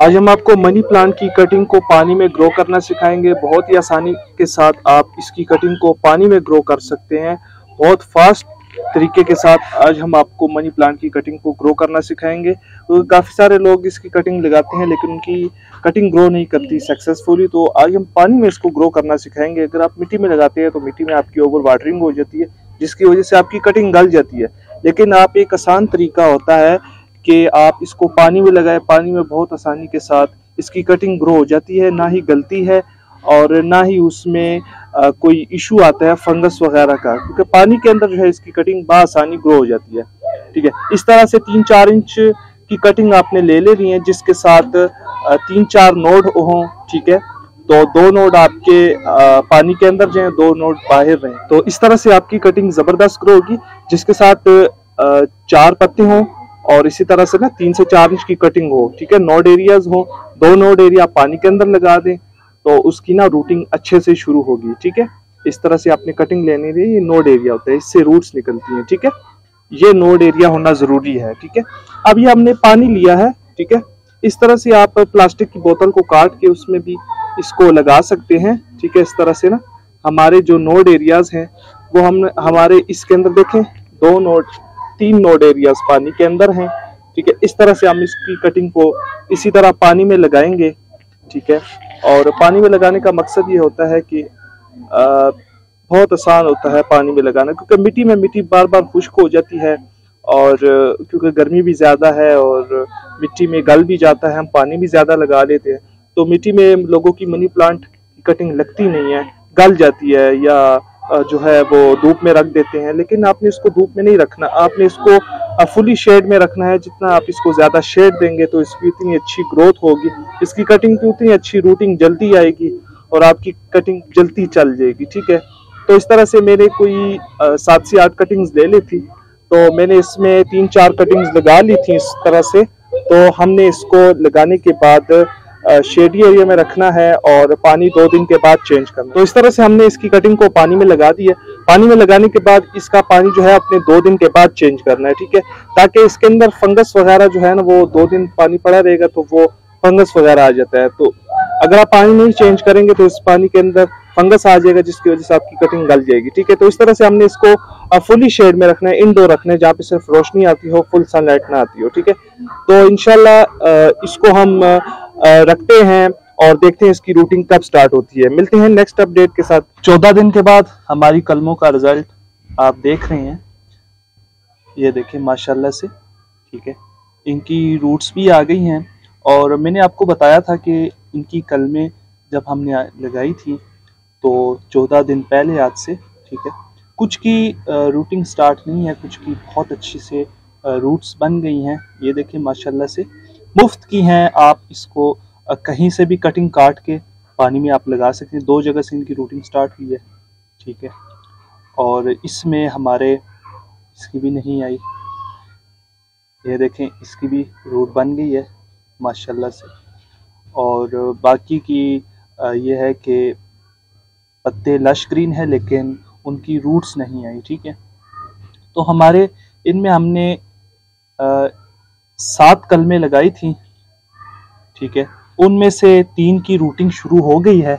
आज हम आपको मनी प्लांट की कटिंग को पानी में ग्रो करना सिखाएंगे। बहुत ही आसानी के साथ आप इसकी कटिंग को पानी में ग्रो कर सकते हैं। बहुत फास्ट तरीके के साथ आज हम आपको मनी प्लांट की कटिंग को ग्रो करना सिखाएंगे। तो काफ़ी सारे लोग इसकी कटिंग लगाते हैं लेकिन उनकी कटिंग ग्रो नहीं करती सक्सेसफुली। तो आज हम पानी में इसको ग्रो करना सिखाएंगे। अगर आप मिट्टी में लगाते हैं तो मिट्टी में आपकी ओवर वाटरिंग हो जाती है, जिसकी वजह से आपकी कटिंग गल जाती है। लेकिन आप एक आसान तरीका होता है कि आप इसको पानी में लगाएं। पानी में बहुत आसानी के साथ इसकी कटिंग ग्रो हो जाती है, ना ही गलती है और ना ही उसमें कोई इशू आता है फंगस वगैरह का, क्योंकि पानी के अंदर जो है इसकी कटिंग बआसानी ग्रो हो जाती है। ठीक है, इस तरह से 3-4 इंच की कटिंग आपने ले लेनी है, जिसके साथ 3-4 नोड हों। ठीक है, तो 2 नोड आपके पानी के अंदर जाएं, 2 नोड बाहर रहें। तो इस तरह से आपकी कटिंग जबरदस्त ग्रो होगी, जिसके साथ 4 पत्ते हों और इसी तरह से ना 3 से 4 इंच की कटिंग हो। ठीक है, नोड एरियाज हो, 2 नोड एरिया पानी के अंदर लगा दें तो उसकी ना रूटिंग अच्छे से शुरू होगी। ठीक है, इस तरह से आपने कटिंग लेनी है। ये नोड एरिया होता है, इससे रूट्स निकलती हैं। ठीक है, ये नोड एरिया होना जरूरी है। ठीक है, अब ये हमने पानी लिया है। ठीक है, इस तरह से आप प्लास्टिक की बोतल को काट के उसमें भी इसको लगा सकते हैं। ठीक है, इस तरह से ना हमारे जो नोड एरियाज हैं वो हम हमारे इसके अंदर देखें 3 नोड एरियाज पानी के अंदर हैं। ठीक है, इस तरह से हम इसकी कटिंग को इसी तरह पानी में लगाएंगे। ठीक है, और पानी में लगाने का मकसद ये होता है कि बहुत आसान होता है पानी में लगाना, क्योंकि मिट्टी बार बार खुश्क हो जाती है और क्योंकि गर्मी भी ज़्यादा है और मिट्टी में गल भी जाता है, हम पानी भी ज़्यादा लगा लेते हैं तो मिट्टी में लोगों की मनी प्लांट की कटिंग लगती नहीं है, गल जाती है या जो है वो धूप में रख देते हैं। लेकिन आपने इसको धूप में नहीं रखना, आपने इसको फुली शेड में रखना है। जितना आप इसको ज़्यादा शेड देंगे तो इसकी उतनी अच्छी ग्रोथ होगी, इसकी कटिंग की उतनी अच्छी रूटिंग जल्दी आएगी और आपकी कटिंग जल्दी चल जाएगी। ठीक है, तो इस तरह से मैंने कोई 7 से 8 कटिंग्स ले ली थी, तो मैंने इसमें 3-4 कटिंग्स लगा ली थी इस तरह से। तो हमने इसको लगाने के बाद शेडी एरिया में रखना है और पानी 2 दिन के बाद चेंज करना। तो इस तरह से हमने इसकी कटिंग को पानी में लगा दी है। पानी में लगाने के बाद इसका पानी जो है अपने 2 दिन के बाद चेंज करना है। ठीक है, ताकि इसके अंदर फंगस वगैरह जो है ना वो 2 दिन पानी पड़ा रहेगा तो वो फंगस वगैरह आ जाता है। तो अगर आप पानी नहीं चेंज करेंगे तो इस पानी के अंदर फंगस आ जाएगा, जिसकी वजह से आपकी कटिंग गल जाएगी। ठीक है, तो इस तरह से हमने इसको फुली शेड में रखना है, इंडोर रखना है, जहाँ पे सिर्फ रोशनी आती हो, फुल सनलाइट ना आती हो। ठीक है, तो इंशाल्लाह इसको हम रखते हैं और देखते हैं इसकी रूटिंग कब स्टार्ट होती है। मिलते हैं नेक्स्ट अपडेट के साथ। 14 दिन के बाद हमारी कलमों का रिजल्ट आप देख रहे हैं, ये देखें माशाल्लाह से। ठीक है, इनकी रूट्स भी आ गई हैं और मैंने आपको बताया था कि इनकी कलमें जब हमने लगाई थी तो 14 दिन पहले आज से। ठीक है, कुछ की रूटिंग स्टार्ट नहीं है, कुछ की बहुत अच्छी से रूट्स बन गई हैं। ये देखें माशाल्लाह से मुफ्त की हैं, आप इसको कहीं से भी कटिंग काट के पानी में आप लगा सकते हैं। 2 जगह से इनकी रूटिंग स्टार्ट हुई है। ठीक है, और इसमें हमारे इसकी भी नहीं आई, ये देखें इसकी भी रूट बन गई है माशाल्लाह से। और बाकी की ये है कि पत्ते लश ग्रीन है लेकिन उनकी रूट्स नहीं आई। ठीक है, तो हमारे इनमें हमने 7 कलमें लगाई थी। ठीक है, उनमें से 3 की रूटिंग शुरू हो गई है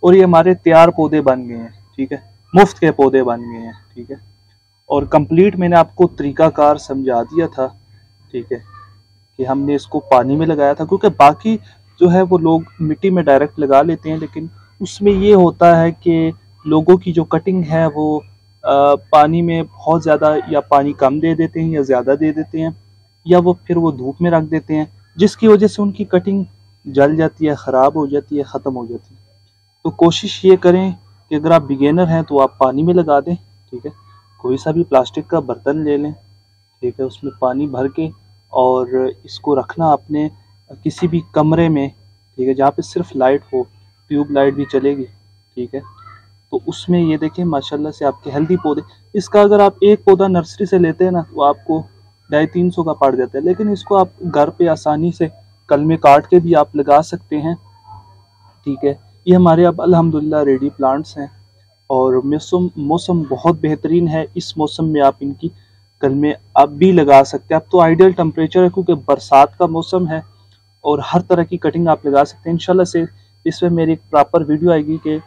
और ये हमारे तैयार पौधे बन गए हैं। ठीक है, मुफ्त के पौधे बन गए हैं। ठीक है, और कंप्लीट मैंने आपको तरीकाकार समझा दिया था। ठीक है, कि हमने इसको पानी में लगाया था, क्योंकि बाकी जो है वो लोग मिट्टी में डायरेक्ट लगा लेते हैं, लेकिन उसमें ये होता है कि लोगों की जो कटिंग है वो पानी में बहुत ज़्यादा या पानी कम दे देते हैं या ज़्यादा दे देते हैं, या वो फिर वो धूप में रख देते हैं, जिसकी वजह से उनकी कटिंग जल जाती है, ख़राब हो जाती है, ख़त्म हो जाती है। तो कोशिश ये करें कि अगर आप बिगेनर हैं तो आप पानी में लगा दें। ठीक है, कोई सा भी प्लास्टिक का बर्तन ले लें। ठीक है, उसमें पानी भर के और इसको रखना अपने किसी भी कमरे में। ठीक है, जहाँ पे सिर्फ लाइट हो, ट्यूब लाइट भी चलेगी। ठीक है, तो उसमें ये देखें माशाल्लाह से आपके हेल्दी पौधे। इसका अगर आप एक पौधा नर्सरी से लेते हैं ना तो आपको 250-300 का पड़ जाता है, लेकिन इसको आप घर पे आसानी से कलमे काट के भी आप लगा सकते हैं। ठीक है, ये हमारे अब अल्हम्दुलिल्लाह रेडी प्लांट्स हैं और मौसम बहुत बेहतरीन है। इस मौसम में आप इनकी कलमें अब भी लगा सकते हैं। अब तो आइडियल टेम्परेचर है क्योंकि बरसात का मौसम है और हर तरह की कटिंग आप लगा सकते हैं। इंशाल्लाह से इसमें मेरी एक प्रॉपर वीडियो आएगी कि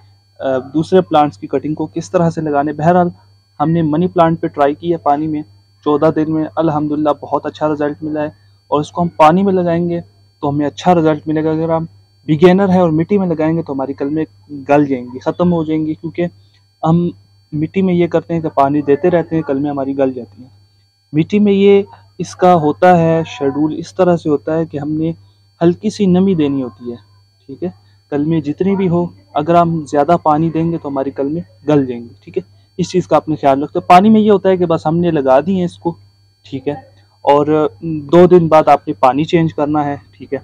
दूसरे प्लांट्स की कटिंग को किस तरह से लगाने। बहरहाल हमने मनी प्लांट पे ट्राई की है पानी में, 14 दिन में अल्हम्दुलिल्लाह बहुत अच्छा रिजल्ट मिला है। और इसको हम पानी में लगाएंगे तो हमें अच्छा रिजल्ट मिलेगा। अगर हम बिगेनर है और मिट्टी में लगाएंगे तो हमारी कलमें गल जाएंगी, ख़त्म हो जाएंगी, क्योंकि हम मिट्टी में ये करते हैं कि पानी देते रहते हैं, कलमें हमारी गल जाती हैं। मिट्टी में ये इसका होता है शेड्यूल इस तरह से होता है कि हमने हल्की सी नमी देनी होती है, ठीक है। कलमें जितनी भी हो, अगर हम ज़्यादा पानी देंगे तो हमारी कलमें गल जाएंगी, ठीक है। इस चीज़ का आपने ख्याल रखते। पानी में ये होता है कि बस हमने लगा दी है इसको, ठीक है, और 2 दिन बाद आपने पानी चेंज करना है, ठीक है,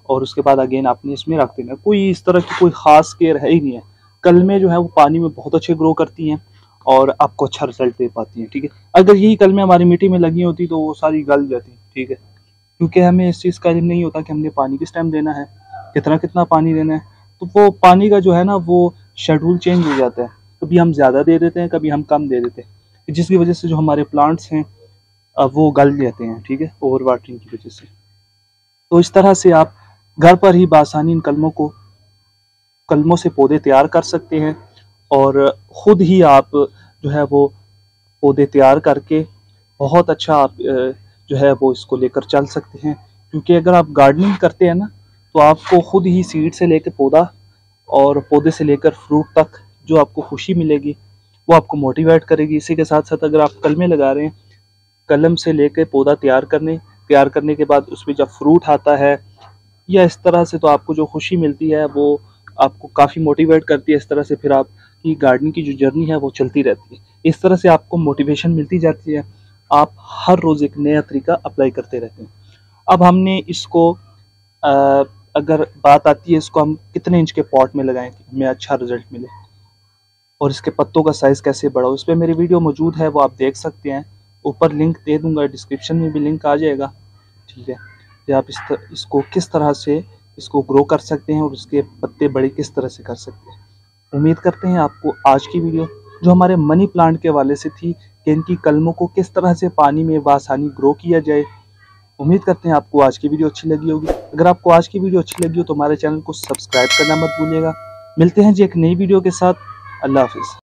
और उसके बाद अगेन आपने इसमें रख देना। कोई इस तरह की कोई ख़ास केयर है ही नहीं है। कलमें जो है वो पानी में बहुत अच्छे ग्रो करती हैं और आपको अच्छा रिजल्ट दे पाती हैं, ठीक है। अगर यही कलमें हमारी मिट्टी में लगी होती तो वो सारी गल जाती, ठीक है, क्योंकि हमें इस चीज़ का इल्म नहीं होता कि हमने पानी किस टाइम देना है, कितना कितना पानी देना है। तो वो पानी का जो है ना वो शेड्यूल चेंज हो जाता है, कभी हम ज़्यादा दे देते हैं, कभी हम कम दे देते हैं, जिसकी वजह से जो हमारे प्लांट्स हैं वो गल जाते हैं, ठीक है, ओवर वाटरिंग की वजह से। तो इस तरह से आप घर पर ही बासानी इन कलमों से पौधे तैयार कर सकते हैं और ख़ुद ही आप जो है वो पौधे तैयार करके बहुत अच्छा आप जो है वो इसको लेकर चल सकते हैं। क्योंकि अगर आप गार्डनिंग करते हैं ना तो आपको ख़ुद ही सीड से लेकर पौधा और पौधे से लेकर फ्रूट तक जो आपको खुशी मिलेगी वो आपको मोटिवेट करेगी। इसी के साथ साथ अगर आप कलमें लगा रहे हैं, कलम से लेकर पौधा तैयार करने के बाद उसमें जब फ्रूट आता है या इस तरह से, तो आपको जो खुशी मिलती है वो आपको काफ़ी मोटिवेट करती है। इस तरह से फिर आपकी गार्डनिंग की जो जर्नी है वो चलती रहती है। इस तरह से आपको मोटिवेशन मिलती जाती है, आप हर रोज़ एक नया तरीका अप्लाई करते रहते हैं। अब हमने इसको अगर बात आती है इसको हम कितने इंच के पॉट में लगाएं कि हमें अच्छा रिजल्ट मिले और इसके पत्तों का साइज़ कैसे बढ़ाओ, इस पर मेरी वीडियो मौजूद है, वो आप देख सकते हैं। ऊपर लिंक दे दूंगा, डिस्क्रिप्शन में भी लिंक आ जाएगा, ठीक है। कि आप इसको किस तरह से इसको ग्रो कर सकते हैं और उसके पत्ते बड़े किस तरह से कर सकते हैं। उम्मीद करते हैं आपको आज की वीडियो जो हमारे मनी प्लांट के हवाले से थी कि इनकी कलमों को किस तरह से पानी में बआसानी ग्रो किया जाए, उम्मीद करते हैं आपको आज की वीडियो अच्छी लगी होगी। अगर आपको आज की वीडियो अच्छी लगी हो तो हमारे चैनल को सब्सक्राइब करना मत भूलिएगा। मिलते हैं जी एक नई वीडियो के साथ। अल्लाह हाफिज़।